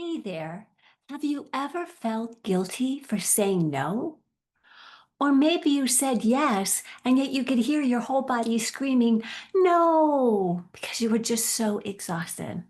Hey there. Have you ever felt guilty for saying no? Or maybe you said yes, and yet you could hear your whole body screaming, no, because you were just so exhausted.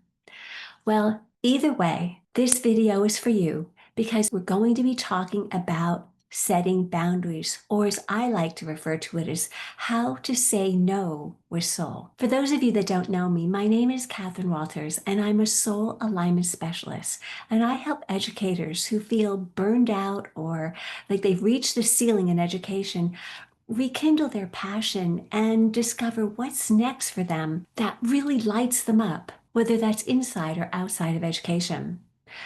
Well, either way, this video is for you because we're going to be talking about setting boundaries, or as I like to refer to it as how to say no with soul. For those of you that don't know me, my name is Catherine Walters, and I'm a soul alignment specialist. And I help educators who feel burned out or like they've reached the ceiling in education rekindle their passion and discover what's next for them that really lights them up, whether that's inside or outside of education.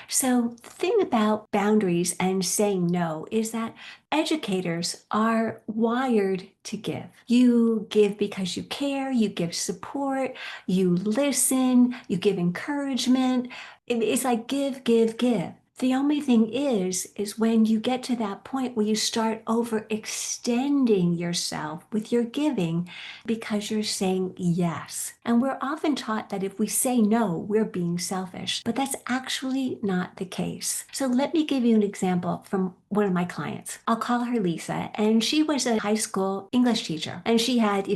So, the thing about boundaries and saying no is that educators are wired to give. You give because you care, you give support, you listen, you give encouragement. It's like give, give, give. The only thing is when you get to that point where you start overextending yourself with your giving because you're saying yes. And we're often taught that if we say no, we're being selfish, but that's actually not the case. So let me give you an example from one of my clients. I'll call her Lisa, and she was a high school English teacher, and she had,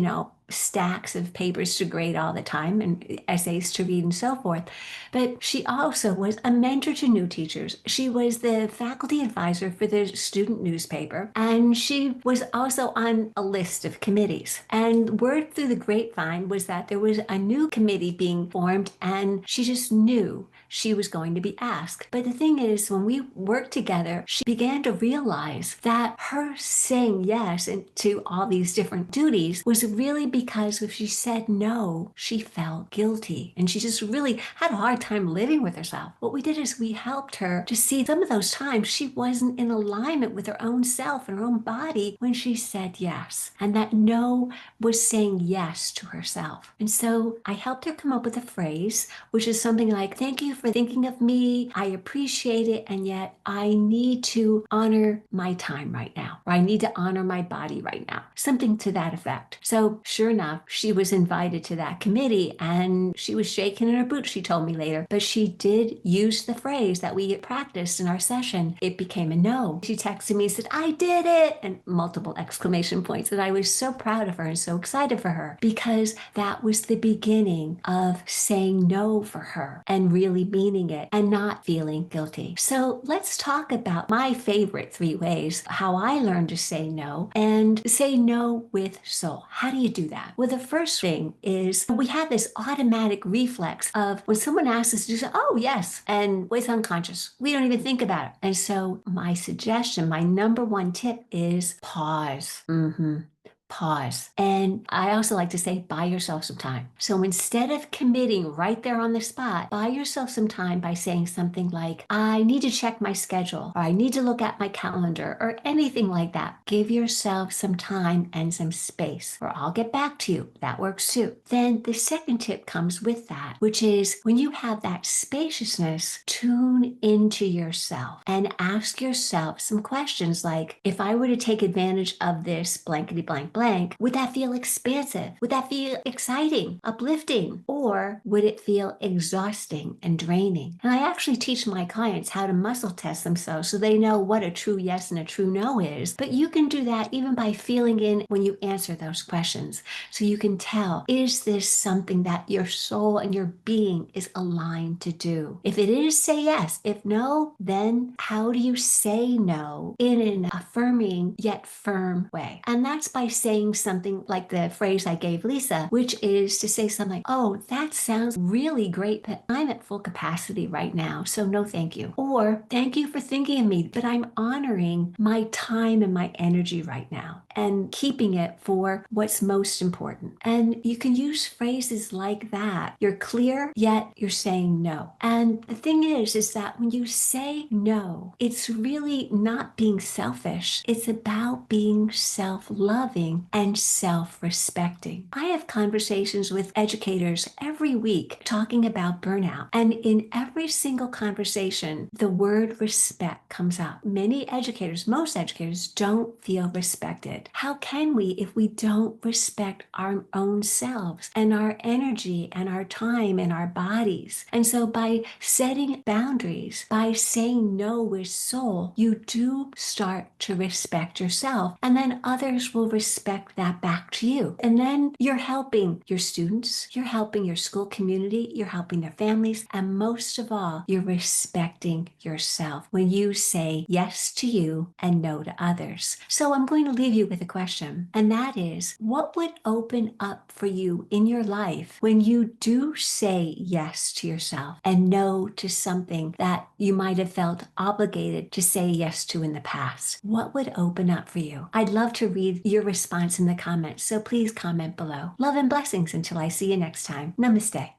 stacks of papers to grade all the time and essays to read and so forth. But she also was a mentor to new teachers. She was the faculty advisor for the student newspaper, and she was also on a list of committees. And word through the grapevine was that there was a new committee being formed, and she just knew she was going to be asked. But the thing is, when we worked together, she began to realize that her saying yes to all these different duties was really because if she said no, she felt guilty. And she just really had a hard time living with herself. What we did is we helped her to see some of those times she wasn't in alignment with her own self and her own body when she said yes. And that no was saying yes to herself. And so I helped her come up with a phrase, which is something like, thank you for thinking of me. I appreciate it. And yet I need to honor my time right now, or I need to honor my body right now. Something to that effect. So sure enough, she was invited to that committee and she was shaking in her boots, she told me later. But she did use the phrase that we practiced in our session. It became a no. She texted me and said, I did it, and multiple exclamation points. And I was so proud of her and so excited for her because that was the beginning of saying no for her and really meaning it and not feeling guilty. So let's talk about my favorite three ways how I learned to say no and say no with soul. How do you do that? Well, the first thing is we have this automatic reflex of when someone asks us to say, oh, yes, and it's unconscious. We don't even think about it. And so my suggestion, my number one tip is pause. Pause. And I also like to say, buy yourself some time. So instead of committing right there on the spot, buy yourself some time by saying something like, I need to check my schedule, or I need to look at my calendar, or anything like that. Give yourself some time and some space, or I'll get back to you. That works too. Then the second tip comes with that, which is when you have that spaciousness, tune into yourself and ask yourself some questions like, if I were to take advantage of this blankety blank blank, would that feel expansive? Would that feel exciting, uplifting? Or would it feel exhausting and draining? And I actually teach my clients how to muscle test themselves so they know what a true yes and a true no is. But you can do that even by feeling in when you answer those questions. So you can tell, is this something that your soul and your being is aligned to do? If it is, say yes. If no, then how do you say no in an affirming yet firm way? And that's by saying something like the phrase I gave Lisa, which is to say something like, oh, that sounds really great, but I'm at full capacity right now, so no thank you. Or thank you for thinking of me, but I'm honoring my time and my energy right now and keeping it for what's most important. And you can use phrases like that. You're clear, yet you're saying no. And the thing is that when you say no, it's really not being selfish. It's about being self-loving loving, and self-respecting. I have conversations with educators every week talking about burnout. And in every single conversation, the word respect comes up. Many educators, most educators, don't feel respected. How can we if we don't respect our own selves and our energy and our time and our bodies? And so by setting boundaries, by saying no with soul, you do start to respect yourself, and then others will respect that back to you. And then you're helping your students, you're helping your school community, you're helping their families, and most of all, you're respecting yourself when you say yes to you and no to others. So I'm going to leave you with a question, and that is, what would open up for you in your life when you do say yes to yourself and no to something that you might have felt obligated to say yes to in the past? What would open up for you? I'd love to read your response in the comments, so please comment below. Love and blessings until I see you next time. Namaste.